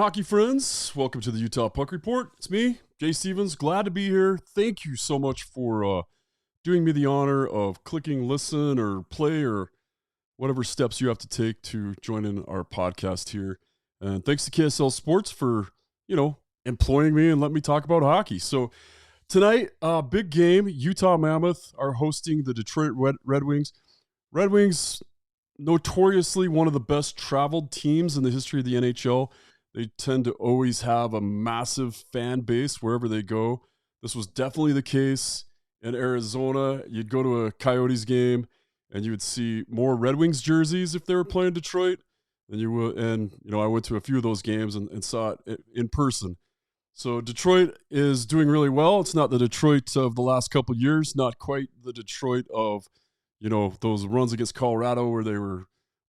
hockey friends. Welcome to the Utah Puck Report. It's me, Jay Stevens. Glad to be here. Thank you so much for doing me the honor of clicking listen or play or whatever steps you have to take to join in our podcast here. And thanks to KSL Sports for, employing me and letting me talk about hockey. So tonight, big game. Utah Mammoth are hosting the Detroit Red Wings. Red Wings, notoriously one of the best traveled teams in the history of the NHL. They tend to always have a massive fan base wherever they go. This was definitely the case in Arizona. You'd go to a Coyotes game and you would see more Red Wings jerseys if they were playing Detroit than you would. And, I went to a few of those games and saw it in person. So Detroit is doing really well. It's not the Detroit of the last couple of years, not quite the Detroit of, those runs against Colorado where they were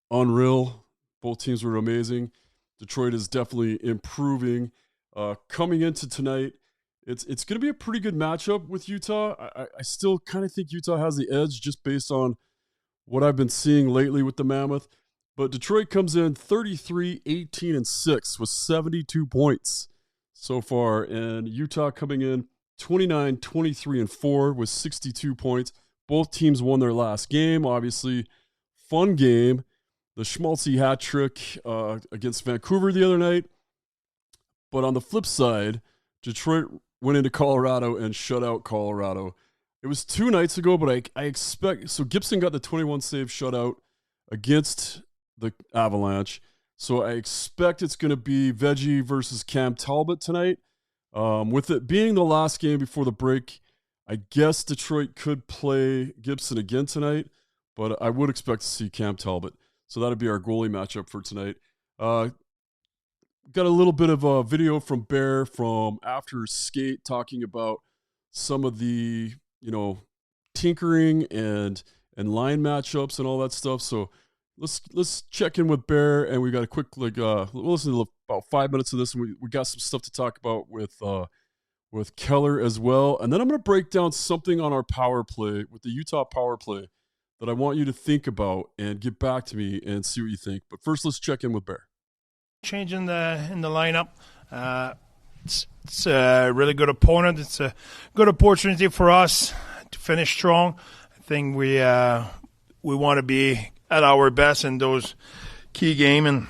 unreal. Both teams were amazing. Detroit is definitely improving. Coming into tonight, it's going to be a pretty good matchup with Utah. I still kind of think Utah has the edge just based on what I've been seeing lately with the Mammoth. But Detroit comes in 33-18-6 with 72 points so far. And Utah coming in 29-23-4 with 62 points. Both teams won their last game. Obviously, fun game. The Schmaltzy hat trick against Vancouver the other night. But on the flip side, Detroit went into Colorado and shut out Colorado. It was 2 nights ago, but I expect... So Gibson got the 21-save shutout against the Avalanche. So I expect it's going to be Veggie versus Cam Talbot tonight. With it being the last game before the break, I guess Detroit could play Gibson again tonight, but I would expect to see Cam Talbot. So that'd be our goalie matchup for tonight. Got a little bit of a video from Bear from after skate talking about some of the, tinkering and line matchups and all that stuff. So let's check in with Bear, and we got a quick we'll listen to about 5 minutes of this, and we got some stuff to talk about with Keller as well. And then I'm going to break down something on our power play with the Utah power play that I want you to think about and get back to me and see what you think. But first, let's check in with Bear. Change in the lineup. It's a really good opponent. It's a good opportunity for us to finish strong. I think we want to be at our best in those key game, and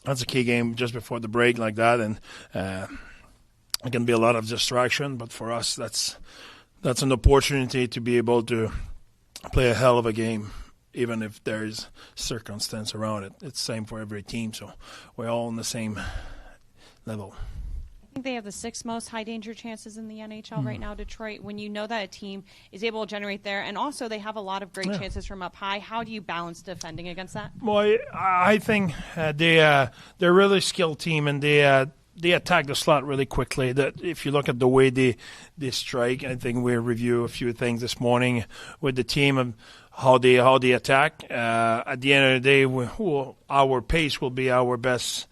that's a key game just before the break like that. And it can be a lot of distraction, but for us, that's an opportunity to be able to play a hell of a game, even if there's circumstance around it. It's the same for every team, so we're all on the same level. I think they have the 6th most high-danger chances in the NHL right now, Detroit. When you know that a team is able to generate there, and also they have a lot of great chances from up high, how do you balance defending against that? Well, I think they're a really skilled team, and they attack the slot really quickly. That if you look at the way they strike, I think we review a few things this morning with the team and how they attack. At the end of the day, our pace will be our best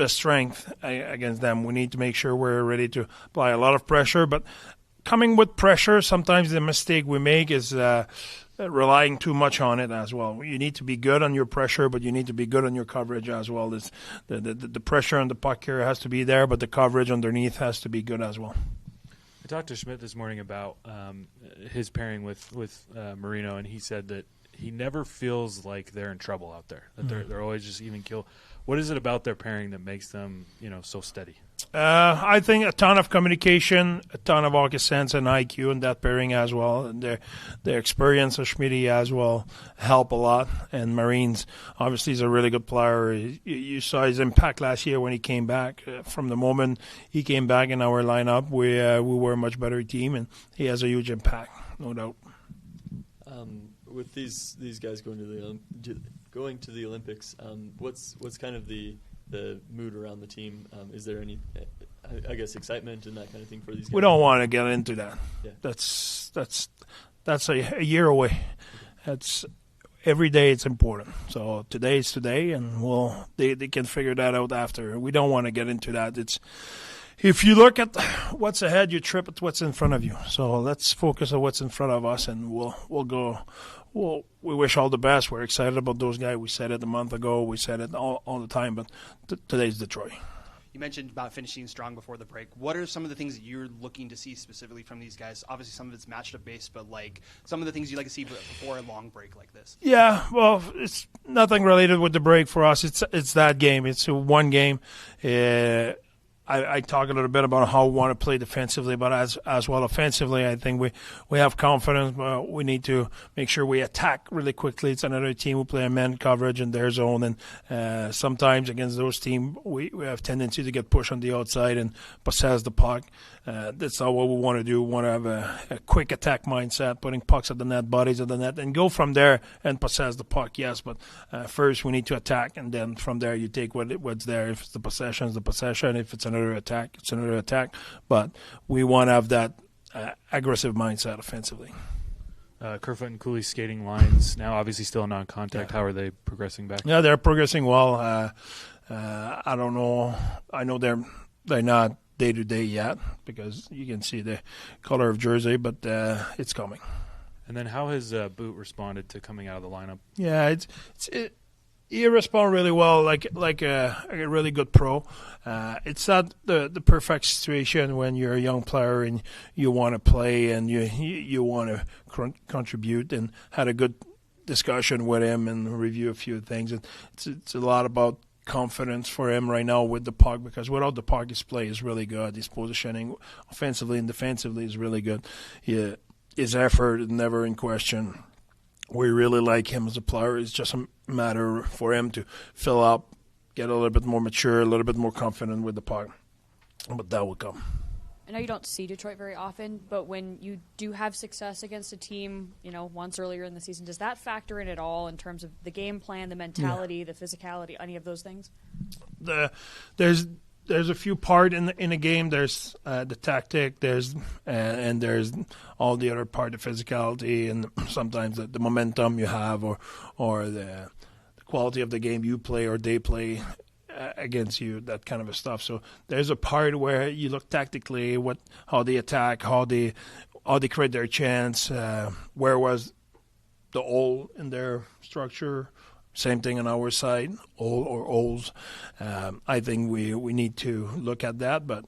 strength against them. We need to make sure we're ready to apply a lot of pressure. But coming with pressure, sometimes the mistake we make is relying too much on it as well. You need to be good on your pressure, but you need to be good on your coverage as well. The pressure on the puck carrier has to be there, but the coverage underneath has to be good as well. I talked to Schmidt this morning about his pairing with Marino, and he said that he never feels like they're in trouble out there, that they're always just even kill. What is it about their pairing that makes them, so steady? I think a ton of communication, a ton of hockey sense and IQ in that pairing as well. And their experience of Schmidt as well help a lot. And Marines obviously is a really good player. You saw his impact last year when he came back. From the moment he came back in our lineup, we were a much better team, and he has a huge impact, no doubt. With these guys going to the Olympics, what's kind of the mood around the team? Is there any, I guess, excitement and that kind of thing for these guys? We don't want to get into that. Yeah. That's a year away. every day it's important. So today is today, and they can figure that out after. We don't want to get into that. It's if you look at what's ahead, you trip at what's in front of you. So let's focus on what's in front of us, and we'll go. We wish all the best. We're excited about those guys. We said it a month ago. We said it all the time, but today's Detroit. You mentioned about finishing strong before the break. What are some of the things that you're looking to see specifically from these guys? Obviously, some of it's matched up based, but like some of the things you like to see before a long break like this. Yeah, well, it's nothing related with the break for us. It's that game. It's one game. I talk a little bit about how we want to play defensively, but as well offensively, I think we have confidence. We need to make sure we attack really quickly. It's another team who play a man coverage in their zone, and sometimes against those teams, we have tendency to get pushed on the outside and possess the puck. That's not what we want to do. We want to have a quick attack mindset, putting pucks at the net, bodies at the net, and go from there and possess the puck, yes. But first we need to attack, and then from there you take what's there. If it's the possession, it's the possession. If it's another attack, it's another attack. But we want to have that aggressive mindset offensively. Kerfoot and Cooley skating lines now obviously still non-contact. Yeah. How are they progressing back? Yeah, they're progressing well. I don't know. I know they're not day-to-day yet because you can see the color of jersey, but it's coming. And then how has Boot responded to coming out of the lineup? Yeah, he responded really well, like a really good pro. It's not the perfect situation when you're a young player and you want to play and you want to contribute, and had a good discussion with him and review a few things. And it's a lot about confidence for him right now with the puck, because without the puck, his play is really good. His positioning offensively and defensively is really good. His effort is never in question. We really like him as a player. It's just a matter for him to fill up, get a little bit more mature, a little bit more confident with the puck. But that will come. I know you don't see Detroit very often, but when you do have success against a team, once earlier in the season, does that factor in at all in terms of the game plan, the mentality, the physicality, any of those things? There's a few part in a game. There's the tactic. There's all the other part, the physicality, and sometimes the momentum you have, or the quality of the game you play or they play against you, that kind of stuff. So there's a part where you look tactically how they attack, how they create their chance, where was the hole in their structure. Same thing on our side, hole or holes. I think we need to look at that, but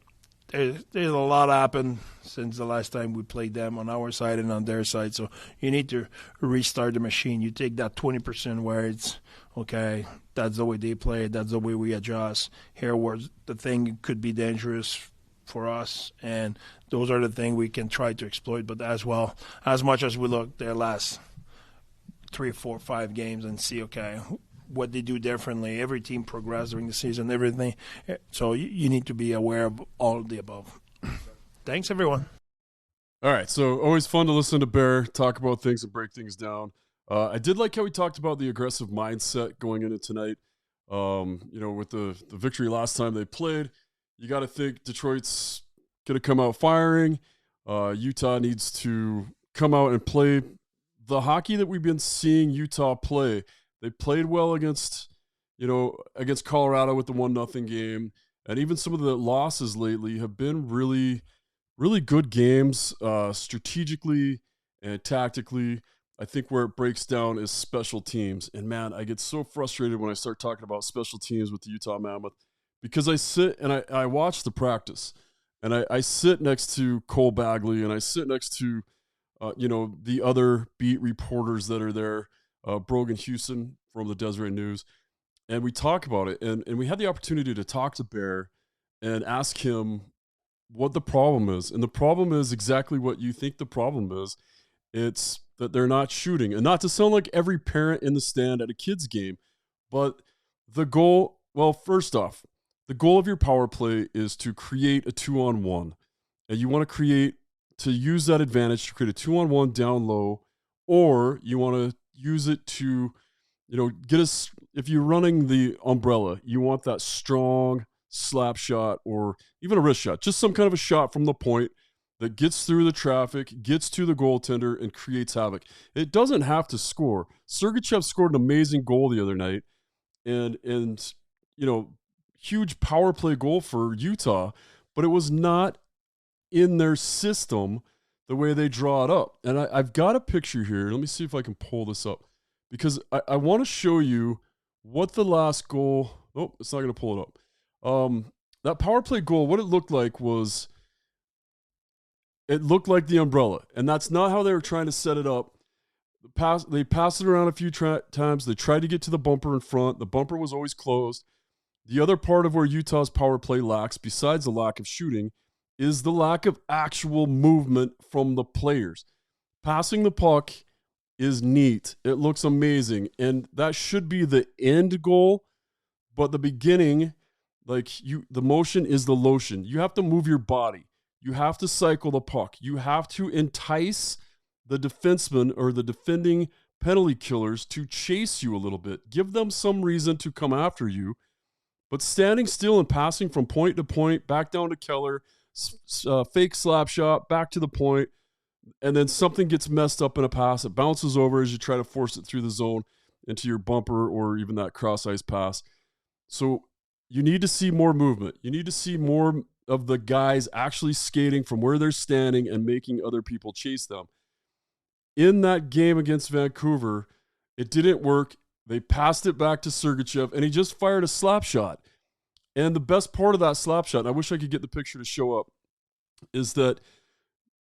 there's a lot happened since the last time we played them on our side and on their side. So you need to restart the machine. You take that 20% where it's okay, that's the way they play, that's the way we adjust. Here where the thing could be dangerous for us, and those are the things we can try to exploit. But as well, as much as we look their last 3, 4, 5 games and see, okay, what they do differently. Every team progresses during the season, everything. So you need to be aware of all of the above. Thanks, everyone. All right, so always fun to listen to Bear talk about things and break things down. I did like how he talked about the aggressive mindset going into tonight. With the victory last time they played, you got to think Detroit's going to come out firing. Utah needs to come out and play the hockey that we've been seeing Utah play. They played well against Colorado with the 1-0 game, and even some of the losses lately have been really, really good games strategically and tactically. I think where it breaks down is special teams. And, man, I get so frustrated when I start talking about special teams with the Utah Mammoth, because I sit and I watch the practice, and I sit next to Cole Bagley, and I sit next to the other beat reporters that are there, Brogan Houston from the Deseret News, and we talk about it. And we had the opportunity to talk to Bear and ask him what the problem is. And the problem is exactly what you think the problem is. It's that they're not shooting. And not to sound like every parent in the stand at a kid's game, but the goal, well, first off, the goal of your power play is to create a 2-on-1. And you want to use that advantage to create a 2-on-1 down low, or you want to use it to, get us, if you're running the umbrella, you want that strong slap shot or even a wrist shot, just some kind of a shot from the point that gets through the traffic, gets to the goaltender, and creates havoc. It doesn't have to score. Sergachev scored an amazing goal the other night, and huge power play goal for Utah, but it was not in their system the way they draw it up. And I've got a picture here. Let me see if I can pull this up, because I want to show you what the last goal. Oh, it's not going to pull it up. That power play goal, what it looked like was, it looked like the umbrella, and that's not how they were trying to set it up. They passed it around a few times. They tried to get to the bumper in front. The bumper was always closed. The other part of where Utah's power play lacks, besides the lack of shooting, is the lack of actual movement from the players. Passing the puck is neat. It looks amazing, and that should be the end goal, but the beginning, the motion is the lotion. You have to move your body. You have to cycle the puck. You have to entice the defenseman or the defending penalty killers to chase you a little bit. Give them some reason to come after you. But standing still and passing from point to point, back down to Keller, fake slap shot, back to the point, and then something gets messed up in a pass. It bounces over as you try to force it through the zone into your bumper or even that cross-ice pass. So you need to see more movement. You need to see more of the guys actually skating from where they're standing and making other people chase them. In that game against Vancouver, it didn't work. They passed it back to Sergachev, and he just fired a slap shot. And the best part of that slap shot, and I wish I could get the picture to show up, is that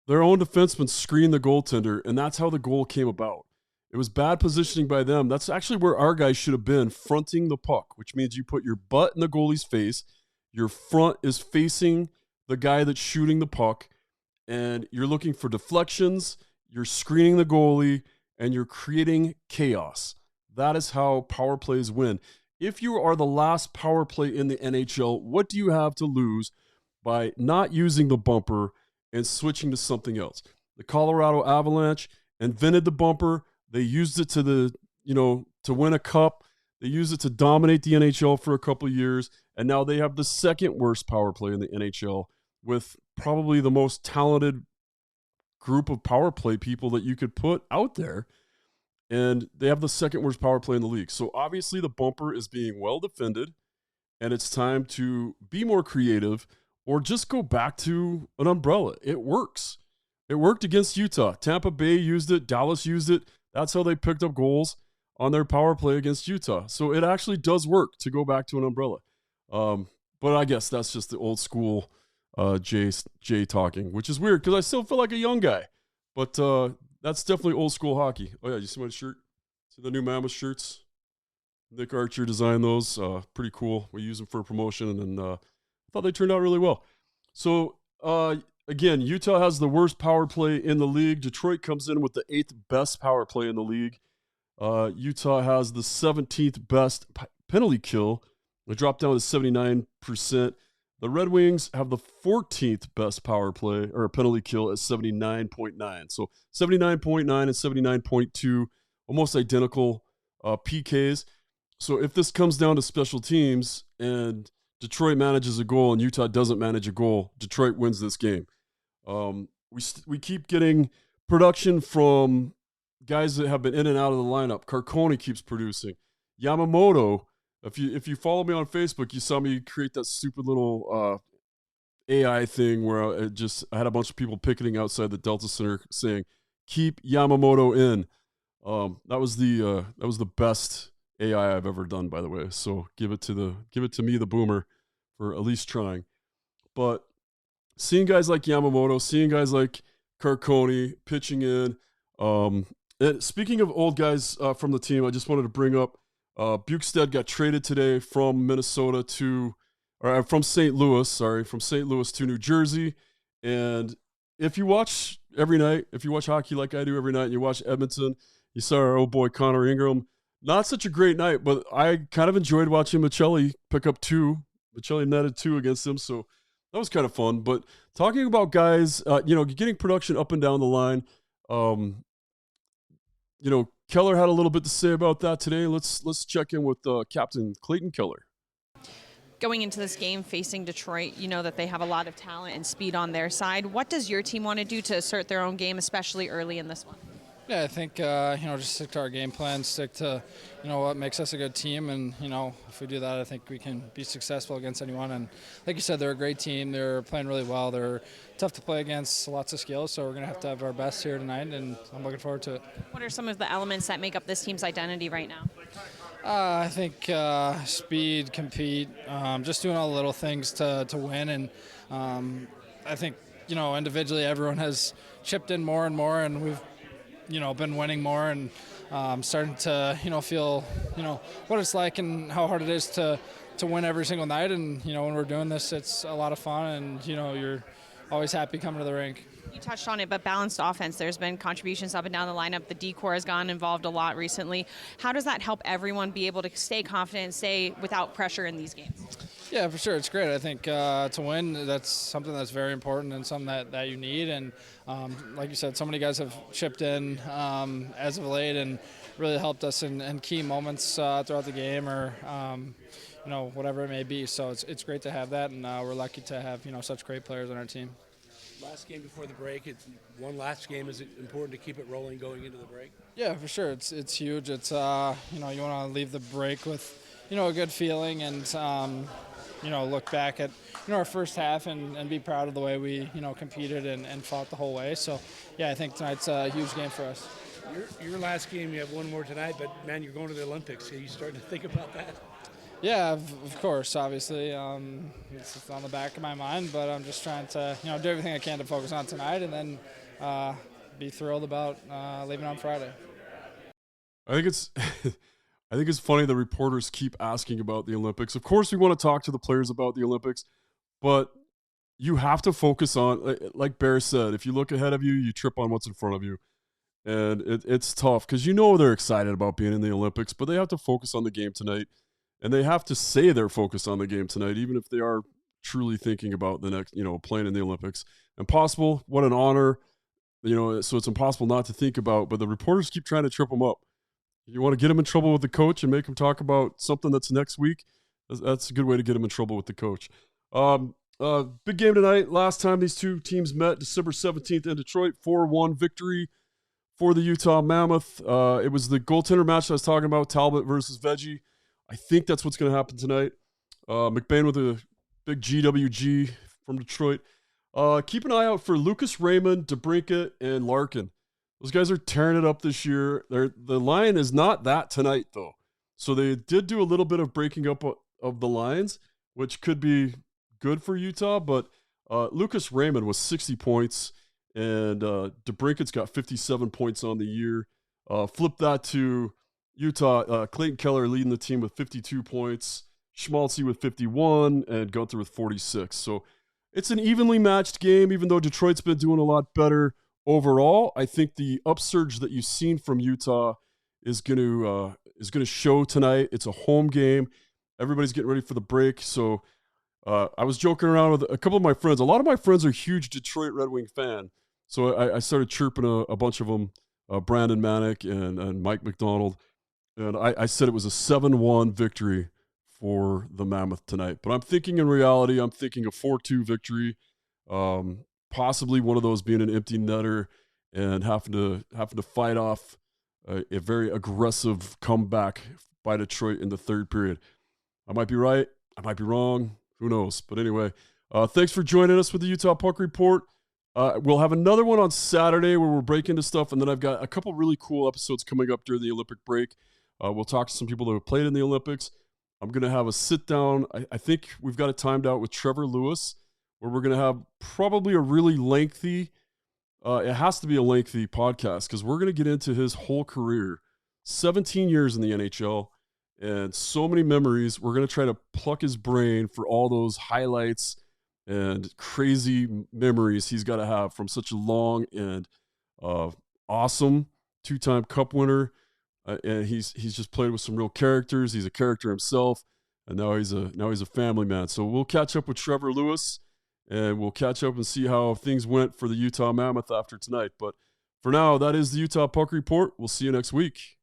their own defenseman screened the goaltender, and that's how the goal came about. It was bad positioning by them. That's actually where our guys should have been, fronting the puck, which means you put your butt in the goalie's face, your front is facing the guy that's shooting the puck, and you're looking for deflections, you're screening the goalie, and you're creating chaos. That is how power plays win. If you are the last power play in the NHL, what do you have to lose by not using the bumper and switching to something else? The Colorado Avalanche invented the bumper. They used it to win a cup. They used it to dominate the NHL for a couple of years, and now they have the second worst power play in the NHL with probably the most talented group of power play people that you could put out there. And they have the second worst power play in the league. So obviously the bumper is being well defended, and it's time to be more creative or just go back to an umbrella. It works. It worked against Utah. Tampa Bay used it. Dallas used it. That's how they picked up goals on their power play against Utah. So it actually does work to go back to an umbrella. But I guess that's just the old school Jay talking, which is weird because I still feel like a young guy. But that's definitely old school hockey. Oh, yeah, you see my shirt? See the new Mammoth shirts? Nick Archer designed those. Pretty cool. We use them for promotion, and I thought they turned out really well. So, again, Utah has the worst power play in the league. Detroit comes in with the 8th best power play in the league. Utah has the 17th best penalty kill. They dropped down to 79%. The Red Wings have the 14th best power play or penalty kill at 79.9. So 79.9 and 79.2, almost identical PKs. So if this comes down to special teams and Detroit manages a goal and Utah doesn't manage a goal, Detroit wins this game. We keep getting production from guys that have been in and out of the lineup. Carcone keeps producing. Yamamoto, if you follow me on Facebook, you saw me create that stupid little AI thing where I had a bunch of people picketing outside the Delta Center saying, "Keep Yamamoto in." That was the best AI I've ever done, by the way. So give it to me, the boomer, for at least trying. But seeing guys like Yamamoto, seeing guys like Carcone pitching in. And speaking of old guys from the team, I just wanted to bring up Bukestad got traded today from from St. Louis to New Jersey. And if you watch hockey like I do every night, and you watch Edmonton, you saw our old boy Connor Ingram. Not such a great night, but I kind of enjoyed watching Michelli pick up 2. Michelli netted 2 against him, so that was kind of fun. But talking about guys, getting production up and down the line, Keller had a little bit to say about that today. Let's check in with Captain Clayton Keller. Going into this game facing Detroit, you know that they have a lot of talent and speed on their side. What does your team want to do to assert their own game, especially early in this one? Yeah, I think, just stick to our game plan, stick to, what makes us a good team. And, if we do that, I think we can be successful against anyone. And like you said, they're a great team. They're playing really well. They're tough to play against, lots of skills. So we're going to have our best here tonight, and I'm looking forward to it. What are some of the elements that make up this team's identity right now? I think speed, compete, just doing all the little things to win. And I think, individually everyone has chipped in more and more, and we've been winning more, and starting to, feel, what it's like and how hard it is to win every single night. And, when we're doing this, it's a lot of fun, and, you're always happy coming to the rink. You touched on it, but balanced offense, there's been contributions up and down the lineup. The D-Corps has gotten involved a lot recently. How does that help everyone be able to stay confident and stay without pressure in these games? Yeah, for sure. It's great. I think to win, that's something that's very important and something that you need. And like you said, so many guys have chipped in as of late and really helped us in key moments throughout the game, or whatever it may be. So it's great to have that, and we're lucky to have such great players on our team. Last game before the break, one last game. Is it important to keep it rolling going into the break? Yeah, for sure. It's huge. It's you want to leave the break with a good feeling, and look back at our first half and be proud of the way we competed and fought the whole way. So yeah, I think tonight's a huge game for us. Your last game, you have one more tonight, but man, you're going to the Olympics. Are you starting to think about that? Yeah, of course, obviously. It's on the back of my mind, but I'm just trying to do everything I can to focus on tonight, and then be thrilled about leaving on Friday. I think it's funny the reporters keep asking about the Olympics. Of course, we want to talk to the players about the Olympics, but you have to focus on, like Bear said, if you look ahead of you, you trip on what's in front of you. And it's tough because they're excited about being in the Olympics, but they have to focus on the game tonight. And they have to say they're focused on the game tonight, even if they are truly thinking about the next, playing in the Olympics. Impossible. What an honor. So it's impossible not to think about, but the reporters keep trying to trip them up. You want to get them in trouble with the coach and make them talk about something that's next week? That's a good way to get them in trouble with the coach. Big game tonight. Last time these two teams met, December 17th in Detroit, 4-1 victory for the Utah Mammoth. It was the goaltender match I was talking about, Talbot versus Veggie. I think that's what's going to happen tonight. McBain with a big GWG from Detroit. Keep an eye out for Lucas Raymond, DeBrincat, and Larkin. Those guys are tearing it up this year. The line is not that tonight, though. So they did do a little bit of breaking up of the lines, which could be good for Utah. But Lucas Raymond was 60 points, and DeBrincat's got 57 points on the year. Flip that to Utah, Clayton Keller leading the team with 52 points, Schmaltzy with 51, and Gunther with 46. So it's an evenly matched game, even though Detroit's been doing a lot better overall. I think the upsurge that you've seen from Utah is going to show tonight. It's a home game. Everybody's getting ready for the break. So I was joking around with a couple of my friends. A lot of my friends are huge Detroit Red Wing fan. So I started chirping a bunch of them, Brandon Manick and Mike McDonald. And I said it was a 7-1 victory for the Mammoth tonight. But I'm thinking in reality, I'm thinking a 4-2 victory, possibly one of those being an empty netter and having to fight off a very aggressive comeback by Detroit in the third period. I might be right. I might be wrong. Who knows? But anyway, thanks for joining us with the Utah Puck Report. We'll have another one on Saturday where we'll break into stuff, and then I've got a couple really cool episodes coming up during the Olympic break. We'll talk to some people that have played in the Olympics. I'm going to have a sit-down. I think we've got it timed out with Trevor Lewis, where we're going to have probably a really lengthy, it has to be a lengthy podcast, because we're going to get into his whole career, 17 years in the NHL, and so many memories. We're going to try to pluck his brain for all those highlights and crazy memories he's got to have from such a long and awesome two-time Cup winner. And he's just played with some real characters. He's a character himself, and now he's a family man. So we'll catch up with Trevor Lewis, and we'll catch up and see how things went for the Utah Mammoth after tonight. But for now, that is the Utah Puck Report. We'll see you next week.